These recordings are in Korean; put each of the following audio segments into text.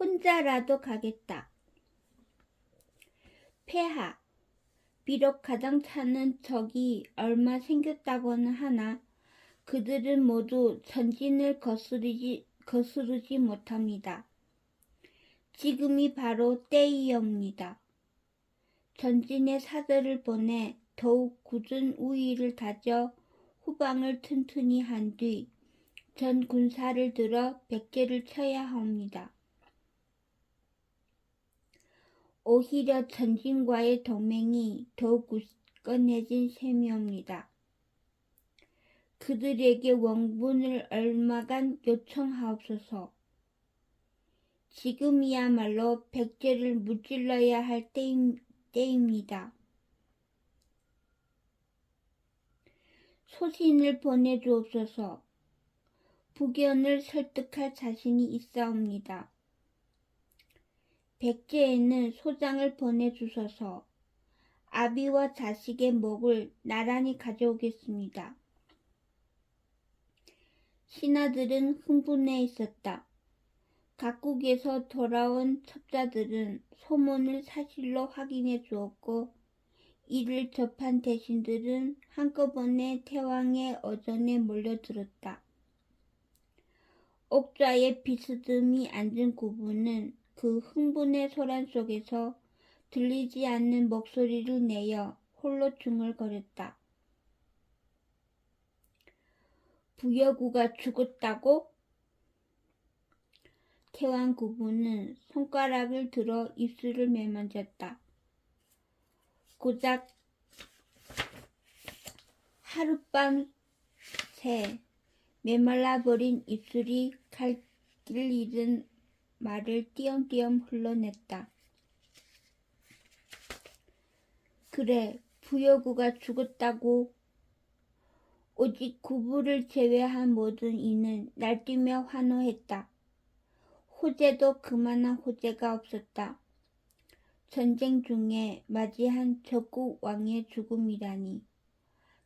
혼자라도 가겠다. 폐하. 비록 가장 차는 적이 얼마 생겼다고는 하나 그들은 모두 전진을 거스르지 못합니다. 지금이 바로 때이옵니다. 전진에 사절을 보내 더욱 굳은 우위를 다져 후방을 튼튼히 한 뒤 전 군사를 들어 백제를 쳐야 합니다. 오히려 전진과의 동맹이 더욱 굳건해진 셈이옵니다. 그들에게 원군을 얼마간 요청하옵소서. 지금이야말로 백제를 무찔러야 할 때입니다. 소신을 보내주옵소서. 북연을 설득할 자신이 있사옵니다. 백제에는 소장을 보내주소서. 아비와 자식의 목을 나란히 가져오겠습니다. 신하들은 흥분해 있었다. 각국에서 돌아온 첩자들은 소문을 사실로 확인해 주었고 이를 접한 대신들은 한꺼번에 태왕의 어전에 몰려들었다. 옥좌에 비스듬히 앉은 구부는 그 흥분의 소란 속에서 들리지 않는 목소리를 내어 홀로 중얼거렸다. 부여구가 죽었다고? 태왕 구부는 손가락을 들어 입술을 매만졌다. 고작 하룻밤 새 메말라버린 입술이 갈 길 잃은 말을 띄엄띄엄 흘러냈다. 그래, 부여구가 죽었다고. 오직 구부를 제외한 모든 이는 날뛰며 환호했다. 호재도 그만한 호재가 없었다. 전쟁 중에 맞이한 적국 왕의 죽음이라니.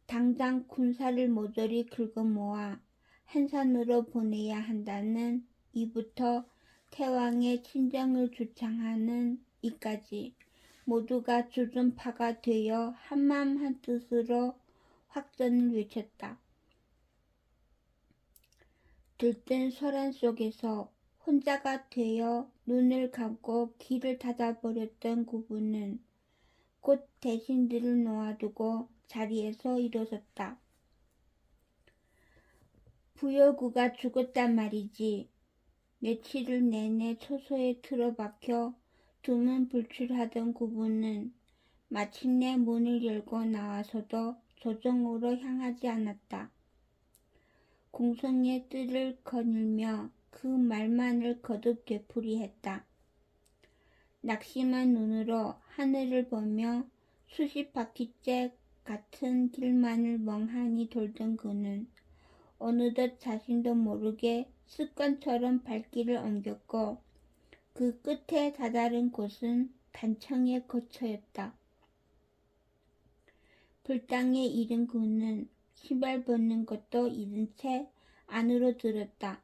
당장 군사를 모조리 긁어모아 한산으로 보내야 한다는 이부터 태왕의 친정을 주창하는 이까지 모두가 주둔파가 되어 한마음 한뜻으로 확전을 외쳤다. 들뜬 소란 속에서 혼자가 되어 눈을 감고 귀를 닫아버렸던 구부는 곧 대신들을 놓아두고 자리에서 일어섰다. 부여구가 죽었단 말이지. 며칠을 내내 초소에 틀어박혀 두문불출하던 구부는 마침내 문을 열고 나와서도 조정으로 향하지 않았다. 공성의 뜰을 거닐며 그 말만을 거듭 되풀이했다. 낙심한 눈으로 하늘을 보며 수십 바퀴째 같은 길만을 멍하니 돌던 그는 어느덧 자신도 모르게 습관처럼 발길을 옮겼고 그 끝에 다다른 곳은 단청의 거처였다. 불당에 이른 그는 신발 벗는 것도 잊은 채 안으로 들었다.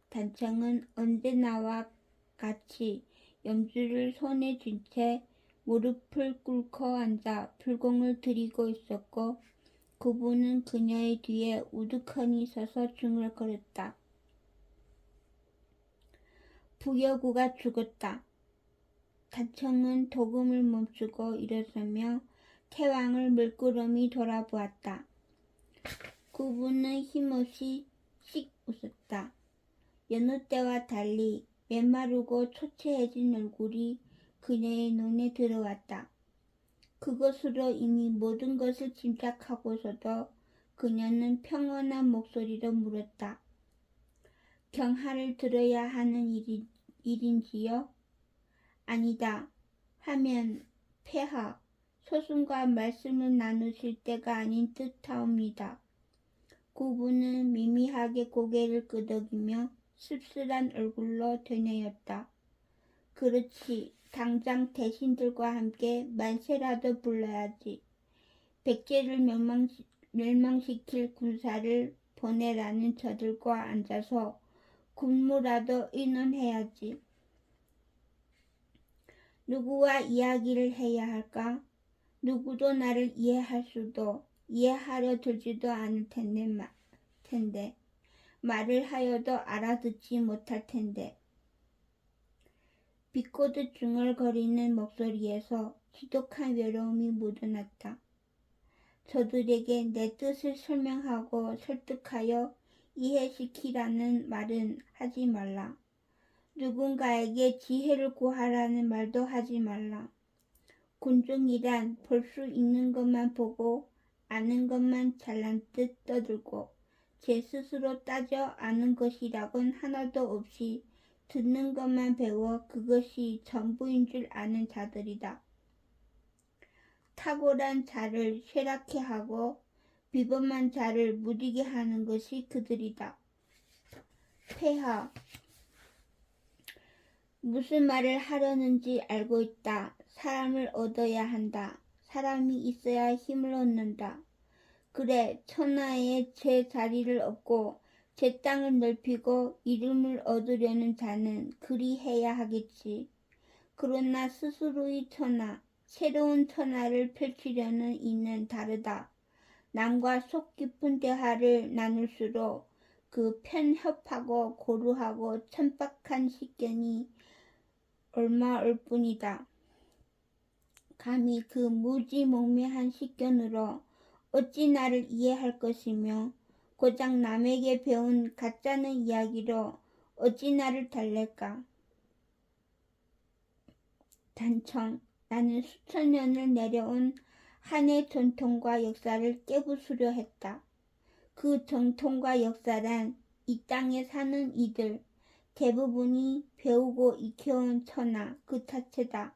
단청은 언제나와 같이 염주를 손에 쥔 채 무릎을 꿇고 앉아 불공을 들이고 있었고 구부는 그녀의 뒤에 우두커니 서서 중얼거렸다. 부여구가 죽었다. 단청은 도금을 멈추고 일어서며 태왕을 물끄러미 돌아보았다. 구부는 힘없이 씩 웃었다. 여느 때와 달리 메마르고 초췌해진 얼굴이 그녀의 눈에 들어왔다. 그것으로 이미 모든 것을 짐작하고서도 그녀는 평온한 목소리로 물었다. 경하를 들어야 하는 일인지요? 아니다 하면 폐하, 소순과 말씀을 나누실 때가 아닌 듯하옵니다. 구부는 미미하게 고개를 끄덕이며 씁쓸한 얼굴로 되뇌었다. 그렇지, 당장 대신들과 함께 만세라도 불러야지. 백제를 멸망시킬 군사를 보내라는 저들과 앉아서 군무라도 의논해야지. 누구와 이야기를 해야 할까? 누구도 나를 이해할 수도 이해하려 들지도 않을 텐데 말을 하여도 알아듣지 못할 텐데. 비꼬듯 중얼거리는 목소리에서 지독한 외로움이 묻어났다. 저들에게 내 뜻을 설명하고 설득하여 이해시키라는 말은 하지 말라. 누군가에게 지혜를 구하라는 말도 하지 말라. 군중이란 볼 수 있는 것만 보고 아는 것만 잘난 듯 떠들고 제 스스로 따져 아는 것이라곤 하나도 없이 듣는 것만 배워 그것이 전부인 줄 아는 자들이다. 탁월한 자를 쇠락해 하고 비범한 자를 무디게 하는 것이 그들이다. 폐하. 무슨 말을 하려는지 알고 있다. 사람을 얻어야 한다. 사람이 있어야 힘을 얻는다. 그래, 천하에 제 자리를 얻고 제 땅을 넓히고 이름을 얻으려는 자는 그리 해야 하겠지. 그러나 스스로의 천하, 새로운 천하를 펼치려는 이는 다르다. 남과 속 깊은 대화를 나눌수록 그 편협하고 고루하고 천박한 식견이 얼마올 뿐이다. 감히 그 무지몽매한 식견으로 어찌 나를 이해할 것이며 고작 남에게 배운 가짜는 이야기로 어찌 나를 달랠까. 단청, 나는 수천 년을 내려온 한의 전통과 역사를 깨부수려 했다. 그 전통과 역사란 이 땅에 사는 이들 대부분이 배우고 익혀온 천하 그 자체다.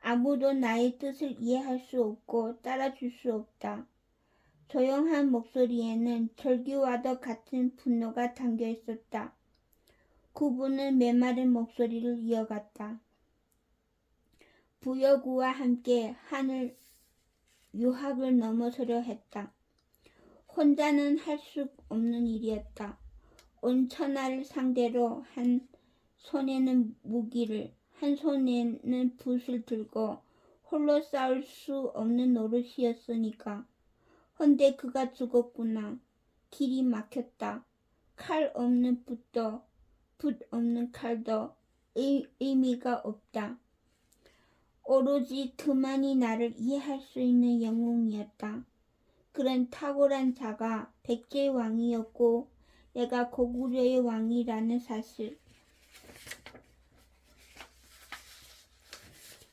아무도 나의 뜻을 이해할 수 없고 따라줄 수 없다. 조용한 목소리에는 절규와도 같은 분노가 담겨 있었다. 그분은 메마른 목소리를 이어갔다. 부여구와 함께 하늘 유학을 넘어서려 했다. 혼자는 할 수 없는 일이었다. 온 천하를 상대로 한 손에는 무기를, 한 손에는 붓을 들고 홀로 싸울 수 없는 노릇이었으니까. 헌데 그가 죽었구나. 길이 막혔다. 칼 없는 붓도, 붓 없는 칼도 의미가 없다. 오로지 그만이 나를 이해할 수 있는 영웅이었다. 그런 탁월한 자가 백제의 왕이었고 내가 고구려의 왕이라는 사실.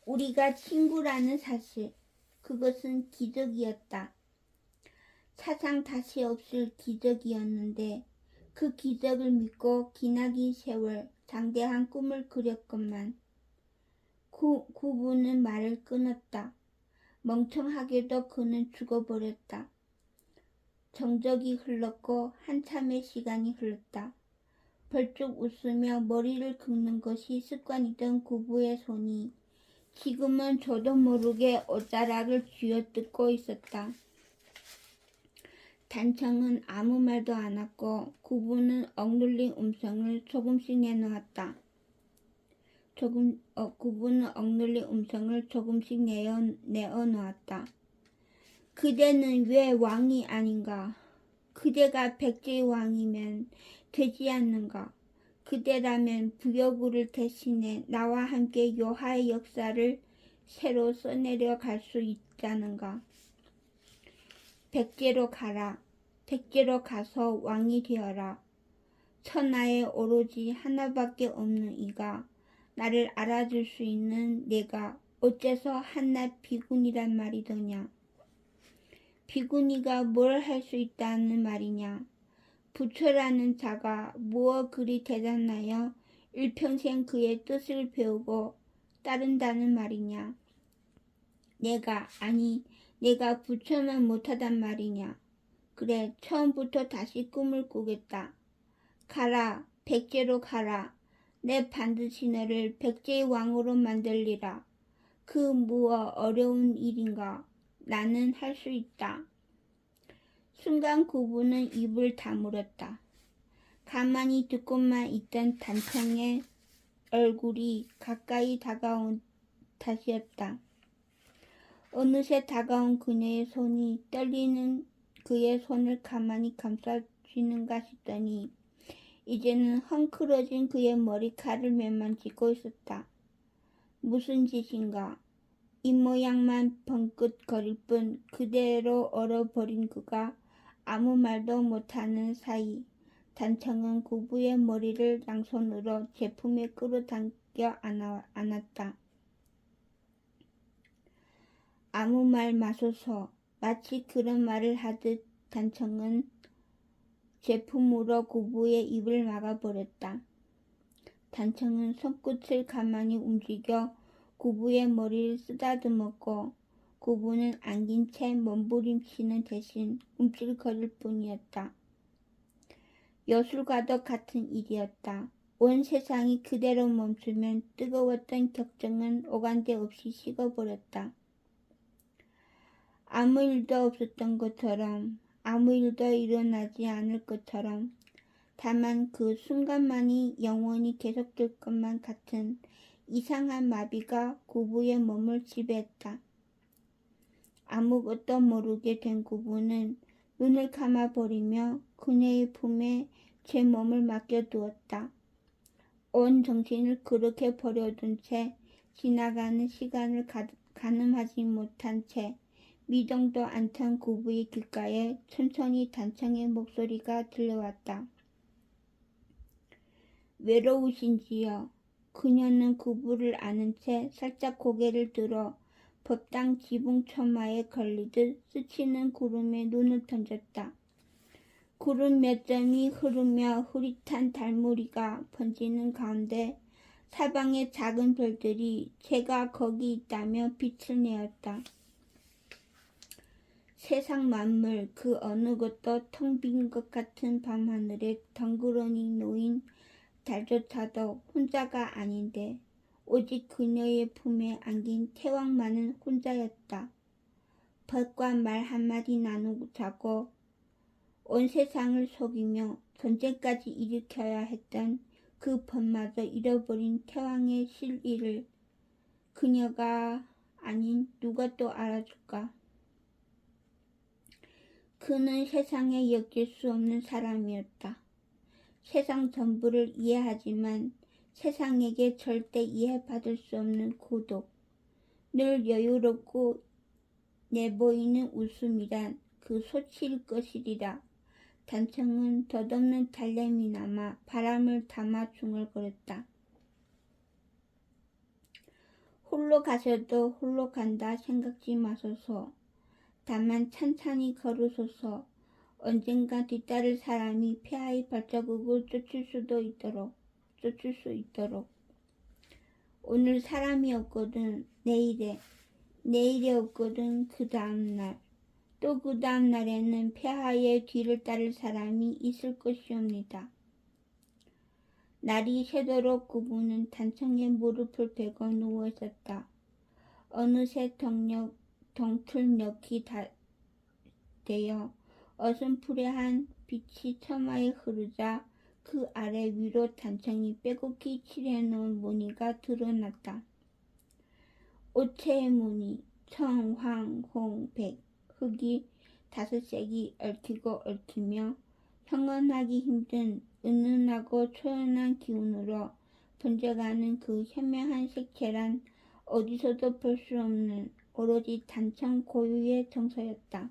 우리가 친구라는 사실. 그것은 기적이었다. 사상 다시 없을 기적이었는데 그 기적을 믿고 기나긴 세월 장대한 꿈을 그렸건만 그분은 말을 끊었다. 멍청하게도 그는 죽어버렸다. 정적이 흘렀고 한참의 시간이 흘렀다. 벌쩍 웃으며 머리를 긁는 것이 습관이던 구부의 손이 지금은 저도 모르게 옷자락을 쥐어뜯고 있었다. 단청은 아무 말도 않았고 구부는 억눌린 음성을 조금씩 내놓았다. 구부는 억눌린 음성을 조금씩 내어놓았다. 그대는 왜 왕이 아닌가? 그대가 백제의 왕이면 되지 않는가? 그대라면 부여구를 대신해 나와 함께 요하의 역사를 새로 써내려 갈 수 있다는가? 백제로 가라. 백제로 가서 왕이 되어라. 천하에 오로지 하나밖에 없는 이가 나를 알아줄 수 있는 내가 어째서 한낱 비군이란 말이더냐. 비구니가 뭘 할 수 있다는 말이냐. 부처라는 자가 무엇 그리 대단하여 일평생 그의 뜻을 배우고 따른다는 말이냐. 내가 부처만 못하단 말이냐. 그래, 처음부터 다시 꿈을 꾸겠다. 가라, 백제로 가라. 내 반드시 너를 백제의 왕으로 만들리라. 그 무엇 어려운 일인가. 나는 할 수 있다. 순간 구부는 입을 다물었다. 가만히 듣고만 있던 단청의 얼굴이 가까이 다가온 탓이었다. 어느새 다가온 그녀의 손이 떨리는 그의 손을 가만히 감싸쥐는가 싶더니 이제는 헝클어진 그의 머리칼을 매만지고 있었다. 무슨 짓인가? 입모양만 벙긋거릴 뿐 그대로 얼어버린 그가 아무 말도 못하는 사이 단청은 구부의 머리를 양손으로 제품에 끌어당겨 안았다. 아무 말 마소서. 마치 그런 말을 하듯 단청은 제품으로 구부의 입을 막아버렸다. 단청은 손끝을 가만히 움직여 구부의 머리를 쓰다듬었고 구부는 안긴 채 몸부림치는 대신 움찔거릴 뿐이었다. 여술과도 같은 일이었다. 온 세상이 그대로 멈추면 뜨거웠던 격정은 오간데 없이 식어버렸다. 아무 일도 없었던 것처럼 아무 일도 일어나지 않을 것처럼 다만 그 순간만이 영원히 계속될 것만 같은 이상한 마비가 구부의 몸을 지배했다. 아무것도 모르게 된 구부는 눈을 감아버리며 그녀의 품에 제 몸을 맡겨두었다. 온 정신을 그렇게 버려둔 채 지나가는 시간을 가늠하지 못한 채 미동도 않던 구부의 귓가에 천천히 단청의 목소리가 들려왔다. 외로우신지요? 그녀는 구부를 아는 채 살짝 고개를 들어 법당 지붕 처마에 걸리듯 스치는 구름에 눈을 던졌다. 구름 몇 점이 흐르며 흐릿한 달무리가 번지는 가운데 사방의 작은 별들이 제가 거기 있다며 빛을 내었다. 세상 만물 그 어느 것도 텅 빈 것 같은 밤하늘에 덩그러니 놓인 달조차도 혼자가 아닌데 오직 그녀의 품에 안긴 태왕만은 혼자였다. 벗과 말 한마디 나누자고 온 세상을 속이며 전쟁까지 일으켜야 했던 그 벗마저 잃어버린 태왕의 실의를 그녀가 아닌 누가 또 알아줄까? 그는 세상에 엮일 수 없는 사람이었다. 세상 전부를 이해하지만 세상에게 절대 이해받을 수 없는 고독. 늘 여유롭고 내보이는 웃음이란 그 소치일 것이리라. 단청은 덧없는 달램이 남아 바람을 담아 중얼거렸다. 홀로 가셔도 홀로 간다 생각지 마소서. 다만 찬찬히 걸으소서. 언젠가 뒤따를 사람이 폐하의 발자국을 쫓을 수 있도록. 오늘 사람이 없거든 내일이 없거든 그 다음날. 또 그 다음 날에는 폐하의 뒤를 따를 사람이 있을 것이옵니다. 날이 새도록 구부는 단청에 무릎을 베고 누워 있었다. 어느새 동틀녘이 되어 어슴푸레한 빛이 처마에 흐르자 그 아래 위로 단청이 빼곡히 칠해놓은 무늬가 드러났다. 오체의 무늬, 청, 황, 홍, 백, 흑이 다섯색이 얽히고 얽히며 형언하기 힘든 은은하고 초연한 기운으로 번져가는 그 현명한 색채란 어디서도 볼 수 없는 오로지 단청 고유의 정서였다.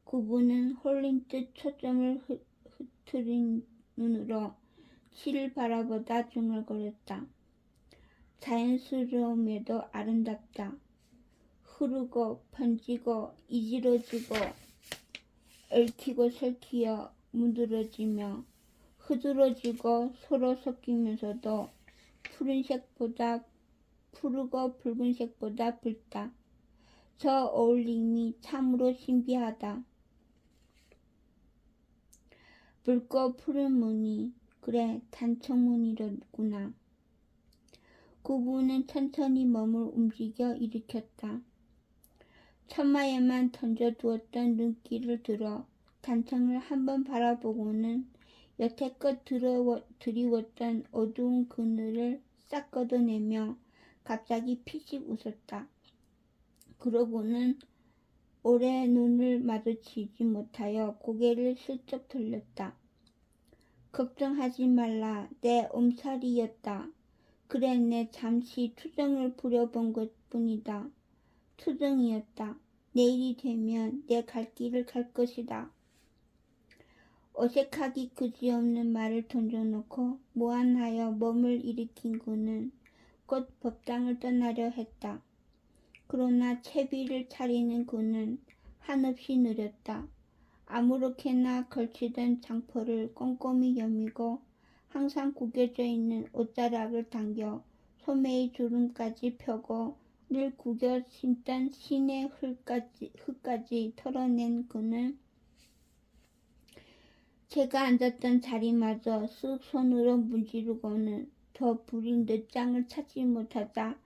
구부는 홀린 듯 초점을 흐트린 눈으로 치를 바라보다 중얼거렸다. 자연스러움에도 아름답다. 흐르고 번지고 이지러지고 얽히고 설키어 문드러지며 흐드러지고 서로 섞이면서도 푸르고 붉은색보다 붉다. 저 어울림이 참으로 신비하다. 붉고 푸른 무늬, 그래 단청무늬로구나. 구부는 천천히 몸을 움직여 일으켰다. 천마에만 던져두었던 눈길을 들어 단청을 한번 바라보고는 여태껏 드리웠던 어두운 그늘을 싹 걷어내며 갑자기 피식 웃었다. 그러고는 오래 눈을 마주치지 못하여 고개를 슬쩍 돌렸다. 걱정하지 말라. 내 엄살이었다. 그래, 내 잠시 투정을 부려본 것뿐이다. 투정이었다. 내일이 되면 내 갈 길을 갈 것이다. 어색하기 그지없는 말을 던져놓고 무안하여 몸을 일으킨 그는 곧 법당을 떠나려 했다. 그러나 채비를 차리는 그는 한없이 느렸다. 아무렇게나 걸치던 장포를 꼼꼼히 여미고 항상 구겨져 있는 옷자락을 당겨 소매의 주름까지 펴고 늘 구겨 신던 신의 흙까지 털어낸 그는 제가 앉았던 자리마저 쓱 손으로 문지르고는 더 부린 늦장을 찾지 못하자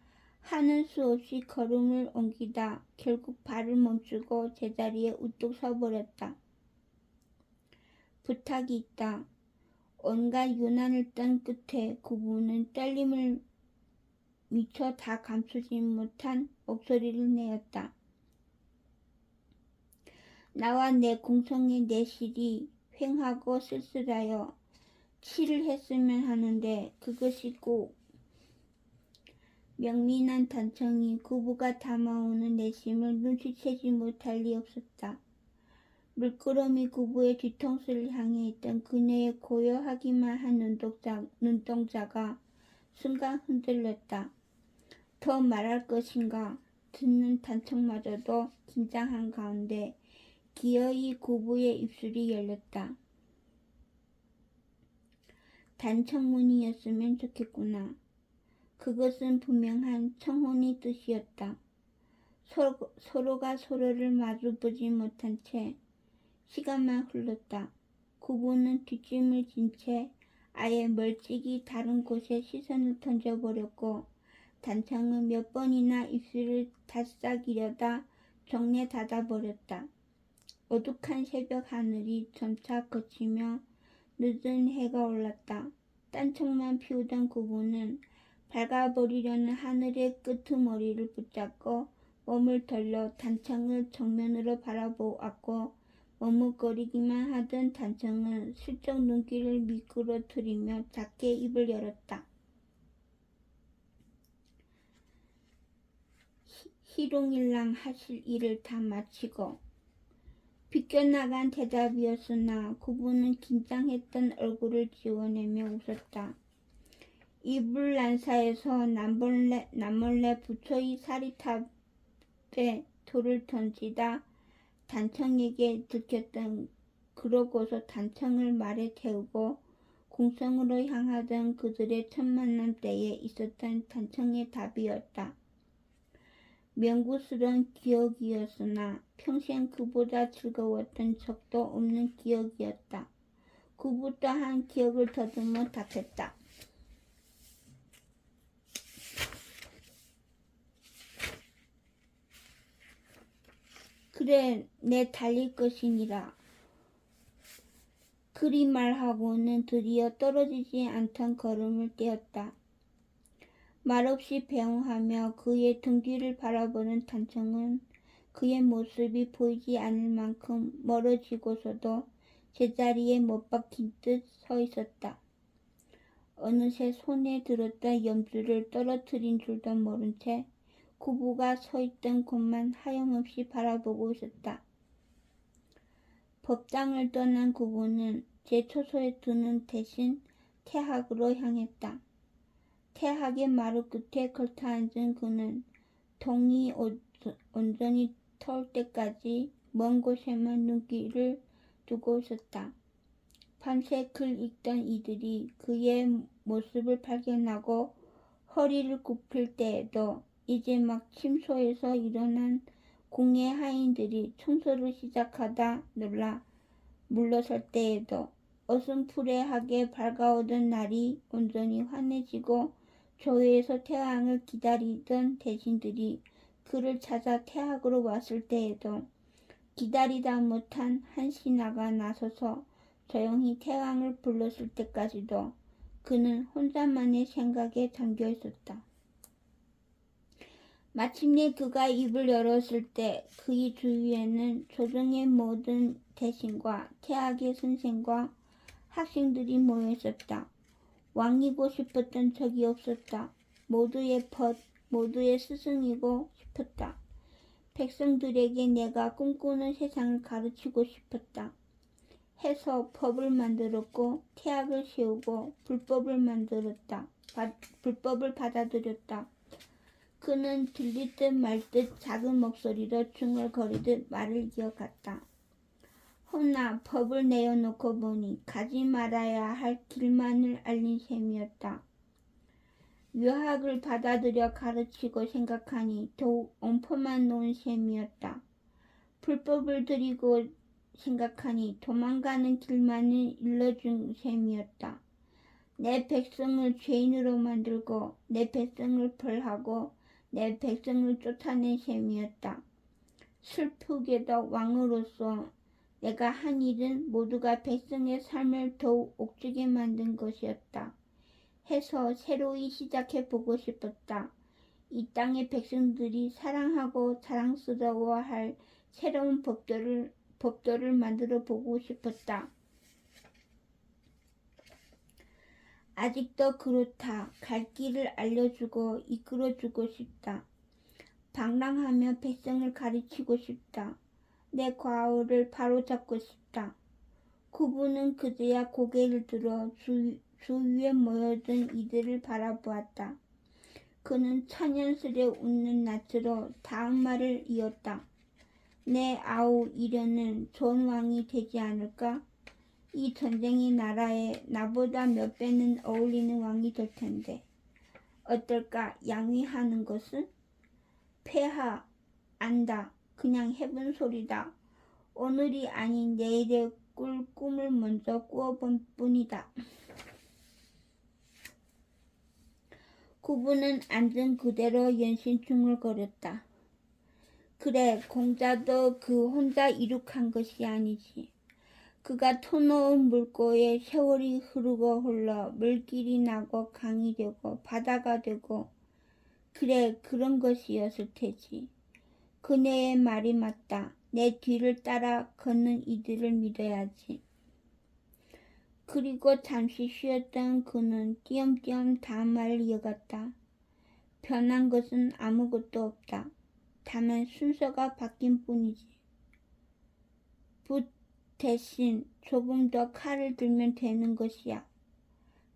하는 수 없이 걸음을 옮기다 결국 발을 멈추고 제자리에 우뚝 서버렸다. 부탁이 있다. 온갖 유난을 떤 끝에 구부는 떨림을 미처 다 감추지 못한 목소리를 내었다. 나와 내 공성의 내실이 휑하고 쓸쓸하여 치를 했으면 하는데 그것이 꼭 명민한 단청이 구부가 담아오는 내심을 눈치채지 못할 리 없었다. 물끄러미 구부의 뒤통수를 향해 있던 그녀의 고요하기만 한 눈동자가 순간 흔들렸다. 더 말할 것인가 듣는 단청마저도 긴장한 가운데 기어이 구부의 입술이 열렸다. 단청문이었으면 좋겠구나. 그것은 분명한 청혼의 뜻이었다. 서로가 서로를 마주보지 못한 채 시간만 흘렀다. 구부는 뒷짐을 진 채 아예 멀찍이 다른 곳에 시선을 던져버렸고 단청은 몇 번이나 입술을 다싹이려다 정내 닫아버렸다. 어둑한 새벽 하늘이 점차 거치며 늦은 해가 올랐다. 딴청만 피우던 구부는 밝아버리려는 하늘의 끄트머리를 붙잡고 몸을 돌려 단청을 정면으로 바라보았고 머뭇거리기만 하던 단청은 슬쩍 눈길을 미끄러뜨리며 작게 입을 열었다. 희롱일랑 하실 일을 다 마치고 비껴나간 대답이었으나 구부는 긴장했던 얼굴을 지워내며 웃었다. 이불 난사에서 남몰래 부처의 사리탑에 돌을 던지다 단청에게 들켰던 그러고서 단청을 말에 태우고 공성으로 향하던 그들의 첫 만남 때에 있었던 단청의 답이었다. 명구스러운 기억이었으나 평생 그보다 즐거웠던 적도 없는 기억이었다. 구부 또한 기억을 더듬어 답했다. 그래, 내 달릴 것이니라. 그리 말하고는 드디어 떨어지지 않던 걸음을 떼었다. 말없이 배웅하며 그의 등 뒤를 바라보는 단청은 그의 모습이 보이지 않을 만큼 멀어지고서도 제자리에 못 박힌 듯 서 있었다. 어느새 손에 들었던 염주를 떨어뜨린 줄도 모른 채 구부가 서 있던 곳만 하염없이 바라보고 있었다. 법당을 떠난 구부는 제초소에 두는 대신 태학으로 향했다. 태학의 마루 끝에 걸터앉은 그는 동이 온전히 터올 때까지 먼 곳에만 눈길을 두고 있었다. 밤새 글 읽던 이들이 그의 모습을 발견하고 허리를 굽힐 때에도 이제 막 침소에서 일어난 궁예 하인들이 청소를 시작하다 놀라 물러설 때에도 어슴푸레하게 밝아오던 날이 온전히 환해지고 교회에서 태양을 기다리던 대신들이 그를 찾아 태학으로 왔을 때에도 기다리다 못한 한 신하가 나서서 조용히 태양을 불렀을 때까지도 그는 혼자만의 생각에 잠겨 있었다. 마침내 그가 입을 열었을 때 그의 주위에는 조정의 모든 대신과 태학의 선생과 학생들이 모여 있었다. 왕이고 싶었던 적이 없었다. 모두의 모두의 스승이고 싶었다. 백성들에게 내가 꿈꾸는 세상을 가르치고 싶었다. 해서 법을 만들었고 태학을 세우고 불법을 받아들였다. 그는 들릴 듯 말 듯 작은 목소리로 중얼거리듯 말을 이어갔다. 허나 법을 내어놓고 보니 가지 말아야 할 길만을 알린 셈이었다. 유학을 받아들여 가르치고 생각하니 더욱 엉퍼만 놓은 셈이었다. 불법을 들이고 생각하니 도망가는 길만을 일러준 셈이었다. 내 백성을 죄인으로 만들고 내 백성을 벌하고 내 백성을 쫓아낸 셈이었다. 슬프게도 왕으로서 내가 한 일은 모두가 백성의 삶을 더욱 옥죄게 만든 것이었다. 해서 새로이 시작해보고 싶었다. 이 땅의 백성들이 사랑하고 자랑스러워할 새로운 법도를 만들어 보고 싶었다. 아직도 그렇다. 갈 길을 알려주고 이끌어주고 싶다. 방랑하며 백성을 가르치고 싶다. 내 과오를 바로잡고 싶다. 구부는 그제야 고개를 들어 주위에 모여든 이들을 바라보았다. 그는 천연스레 웃는 낯으로 다음 말을 이었다. 내 아우 이련은 좋은 왕이 되지 않을까? 이 전쟁의 나라에 나보다 몇 배는 어울리는 왕이 될 텐데 어떨까? 양위하는 것은? 폐하, 안다. 그냥 해본 소리다. 오늘이 아닌 내일의 꿈을 먼저 꾸어본 뿐이다. 구부는 앉은 그대로 연신 중얼거렸다. 그래, 공자도 그 혼자 이룩한 것이 아니지. 그가 터놓은 물고에 세월이 흐르고 흘러 물길이 나고 강이 되고 바다가 되고 그래, 그런 것이었을 테지. 그녀의 말이 맞다. 내 뒤를 따라 걷는 이들을 믿어야지. 그리고 잠시 쉬었던 그는 띄엄띄엄 다음 말을 이어갔다. 변한 것은 아무것도 없다. 다만 순서가 바뀐 뿐이지. 붓 대신 조금 더 칼을 들면 되는 것이야.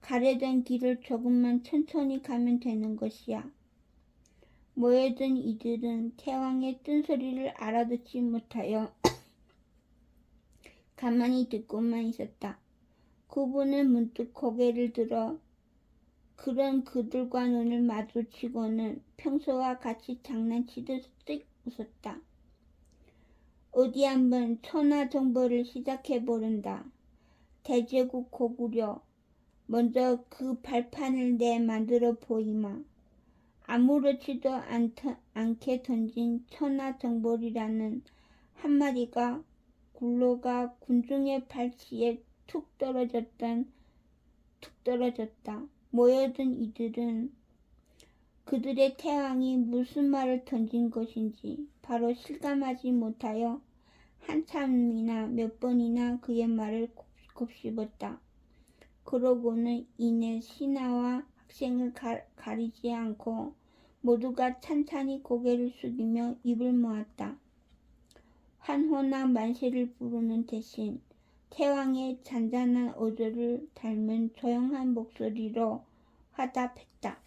가려던 길을 조금만 천천히 가면 되는 것이야. 모여든 이들은 태왕의 뜬소리를 알아듣지 못하여 가만히 듣고만 있었다. 구부는 문득 고개를 들어 그런 그들과 눈을 마주치고는 평소와 같이 장난치듯 쓱 웃었다. 어디 한번 천하정보를 시작해보른다. 대제국 고구려 먼저 그 발판을 내 만들어 보이마. 아무렇지도 않게 던진 천하정벌이라는 한마디가 굴러가 군중의 발치에 툭 떨어졌다. 모여든 이들은 그들의 태왕이 무슨 말을 던진 것인지 바로 실감하지 못하여 한참이나 몇 번이나 그의 말을 곱씹었다. 그러고는 이내 신하와 학생을 가리지 않고 모두가 찬찬히 고개를 숙이며 입을 모았다. 환호나 만세를 부르는 대신 태왕의 잔잔한 어조를 닮은 조용한 목소리로 화답했다.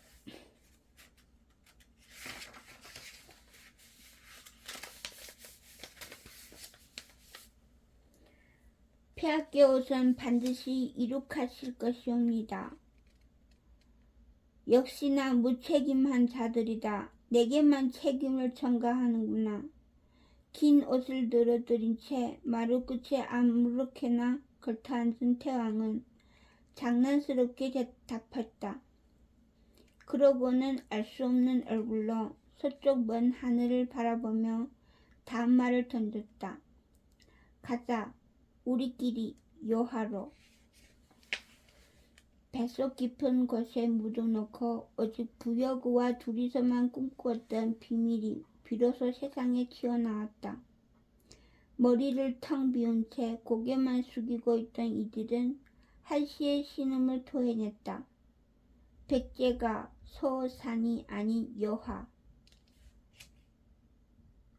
폐하께서는 반드시 이룩하실 것이옵니다. 역시나 무책임한 자들이다. 내게만 책임을 전가하는구나. 긴 옷을 늘어뜨린 채 마루 끝에 아무렇게나 걸터앉은 태왕은 장난스럽게 답했다. 그러고는 알 수 없는 얼굴로 서쪽 먼 하늘을 바라보며 다음 말을 던졌다. 가자, 우리끼리 요하로. 뱃속 깊은 곳에 묻어놓고 오직 부여그와 둘이서만 꿈꾸었던 비밀이 비로소 세상에 튀어나왔다. 머리를 텅 비운 채 고개만 숙이고 있던 이들은 한시의 신음을 토해냈다. 백제가 소산이 아닌 여하.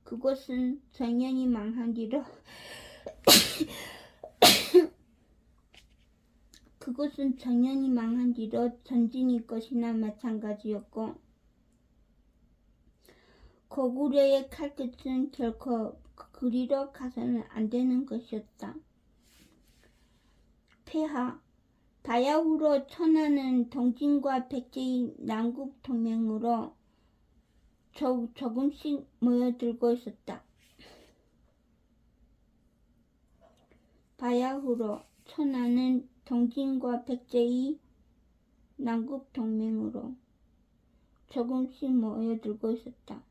그곳은 정연이 망한 뒤로 그곳은 정연이 망한 뒤로 전진이 것이나 마찬가지였고 고구려의 칼끝은 결코 그리로 가서는 안 되는 것이었다. 폐하 바야흐로 천하는 동진과 백제의 남국 동맹으로 조금씩 모여들고 있었다. 바야흐로 천하는 동진과 백제의 남국 동맹으로 조금씩 모여들고 있었다.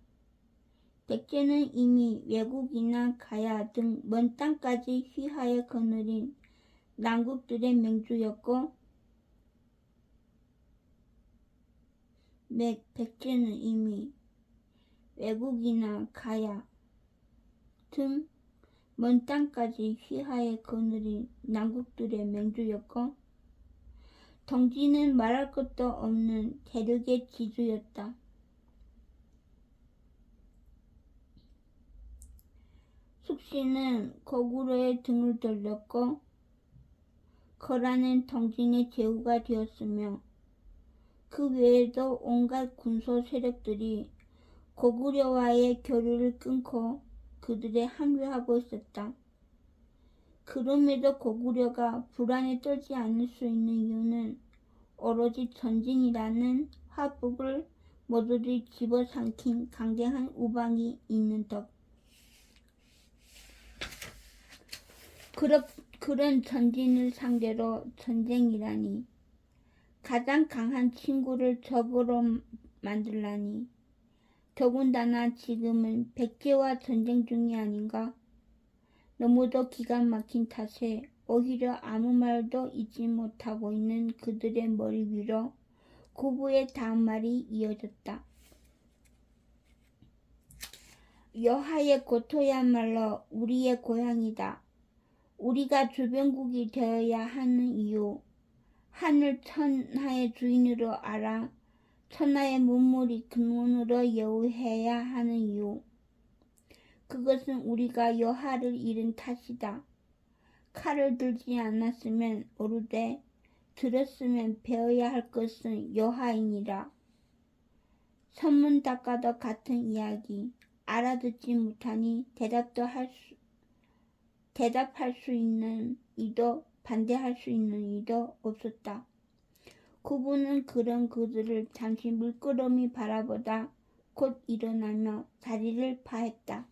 백제는 이미 외국이나 가야 등 먼 땅까지 휘하에 거느린 남국들의 맹주였고 백제는 이미 외국이나 가야 등 먼 땅까지 휘하에 거느린 남국들의 맹주였고 동진은 말할 것도 없는 대륙의 지주였다. 숙시는 고구려의 등을 돌렸고 거란은 동진의 제후가 되었으며 그 외에도 온갖 군소 세력들이 고구려와의 교류를 끊고 그들에 합류하고 있었다. 그럼에도 고구려가 불안에 떨지 않을 수 있는 이유는 오로지 전진이라는 화법을 모두들 집어삼킨 강경한 우방이 있는 덕. 그런 전진을 상대로 전쟁이라니 가장 강한 친구를 적으로 만들라니 더군다나 지금은 백제와 전쟁 중이 아닌가. 너무도 기가 막힌 탓에 오히려 아무 말도 잊지 못하고 있는 그들의 머리 위로 구부의 다음 말이 이어졌다. 여하의 고토야말로 우리의 고향이다. 우리가 주변국이 되어야 하는 이유, 하늘 천하의 주인으로 알아 천하의 문물이 근원으로 여우해야 하는 이유, 그것은 우리가 여하를 잃은 탓이다. 칼을 들지 않았으면 오르되 들었으면 배워야 할 것은 여하이니라. 선문답과도 같은 이야기, 알아듣지 못하니 대답할 수 있는 이도 반대할 수 있는 이도 없었다. 구부는 그런 그들을 잠시 물끄러미 바라보다 곧 일어나며 자리를 파했다.